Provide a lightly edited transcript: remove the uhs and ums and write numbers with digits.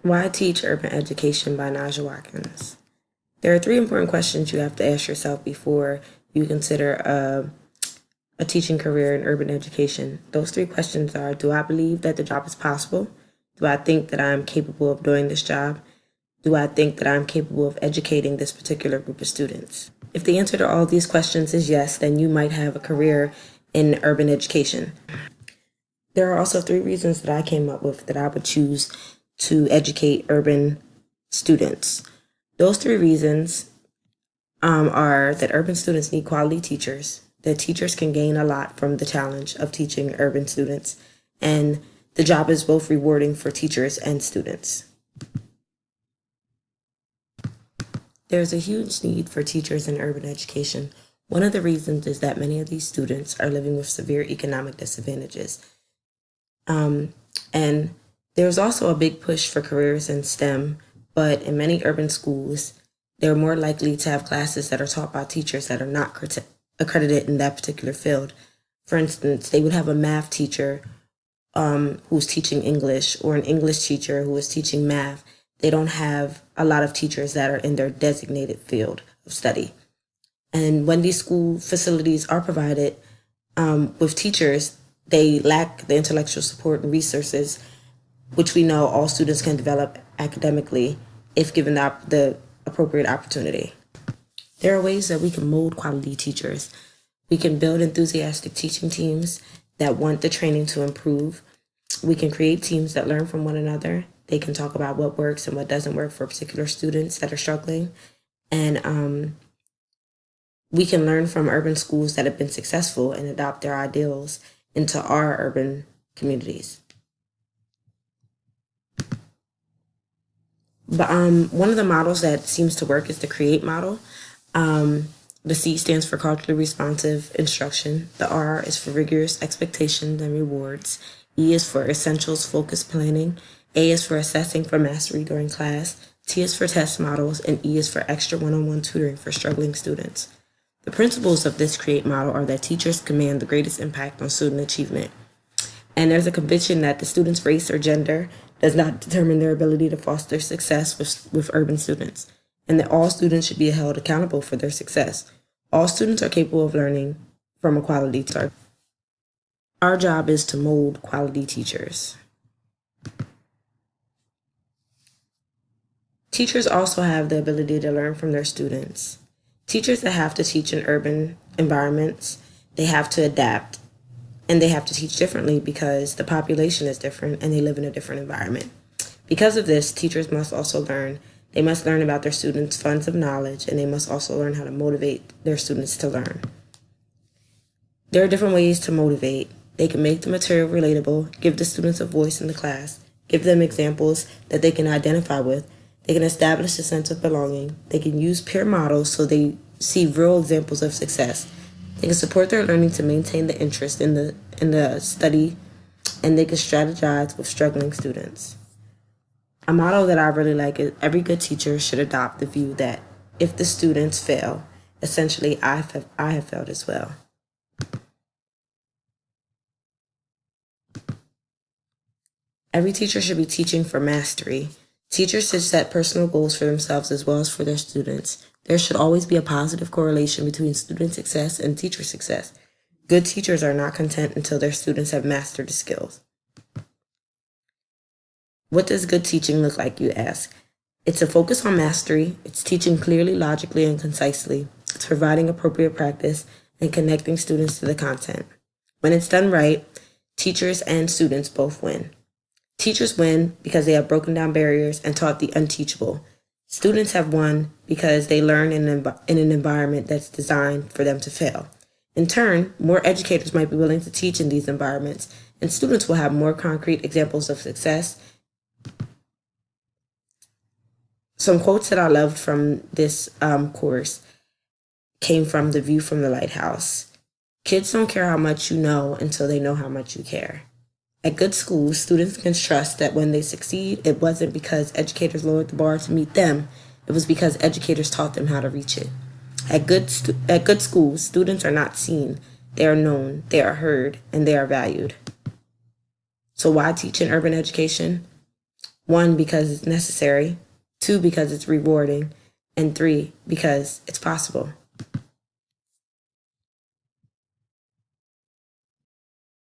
Why Teach Urban Education by Naja Watkins. There are three important questions you have to ask yourself before you consider a teaching career in urban education. Those three questions are: do I believe that the job is possible? Do I think that I'm capable of doing this job? Do I think that I'm capable of educating this particular group of students? If the answer to all these questions is yes, then you might have a career in urban education. There are also three reasons that I came up with that I would choose to educate urban students. Those three reasons are that urban students need quality teachers, that teachers can gain a lot from the challenge of teaching urban students, and the job is both rewarding for teachers and students. There's a huge need for teachers in urban education. One of the reasons is that many of these students are living with severe economic disadvantages. And there's also a big push for careers in STEM, but in many urban schools, they're more likely to have classes that are taught by teachers that are not accredited in that particular field. For instance, they would have a math teacher who's teaching English, or an English teacher who is teaching math. They don't have a lot of teachers that are in their designated field of study. And when these school facilities are provided with teachers, they lack the intellectual support and resources, which we know all students can develop academically if given the appropriate opportunity. There are ways that we can mold quality teachers. We can build enthusiastic teaching teams that want the training to improve. We can create teams that learn from one another. They can talk about what works and what doesn't work for particular students that are struggling. And we can learn from urban schools that have been successful and adopt their ideals into our urban communities. But one of the models that seems to work is the CREATE model. The C stands for culturally responsive instruction. The R is for rigorous expectations and rewards. E is for essentials focused planning. A is for assessing for mastery during class. T is for test models, and E is for extra one-on-one tutoring for struggling students. The principles of this CREATE model are that teachers command the greatest impact on student achievement. And there's a conviction that the student's race or gender does not determine their ability to foster success with urban students, and that all students should be held accountable for their success. All students are capable of learning from a quality teacher. Our job is to mold quality teachers. Teachers also have the ability to learn from their students. Teachers that have to teach in urban environments, they have to adapt, and they have to teach differently because the population is different and they live in a different environment. Because of this, teachers must also learn. They must learn about their students' funds of knowledge, and they must also learn how to motivate their students to learn. There are different ways to motivate. They can make the material relatable, give the students a voice in the class, give them examples that they can identify with. They can establish a sense of belonging. They can use peer models so they see real examples of success. They can support their learning to maintain the interest in the study, and they can strategize with struggling students. A motto that I really like is every good teacher should adopt the view that if the students fail, essentially I have failed as well. Every teacher should be teaching for mastery. Teachers should set personal goals for themselves as well as for their students. There should always be a positive correlation between student success and teacher success. Good teachers are not content until their students have mastered the skills. What does good teaching look like, you ask? It's a focus on mastery. It's teaching clearly, logically, and concisely. It's providing appropriate practice and connecting students to the content. When it's done right, teachers and students both win. Teachers win because they have broken down barriers and taught the unteachable. Students have won because they learn in an environment that's designed for them to fail. In turn, more educators might be willing to teach in these environments, and students will have more concrete examples of success. Some quotes that I loved from this course came from The View from the Lighthouse. Kids don't care how much you know until they know how much you care. At good schools, students can trust that when they succeed, it wasn't because educators lowered the bar to meet them. It was because educators taught them how to reach it. At good schools, students are not seen. They are known, they are heard, and they are valued. So why teach in urban education? One, because it's necessary. Two, because it's rewarding. And three, because it's possible.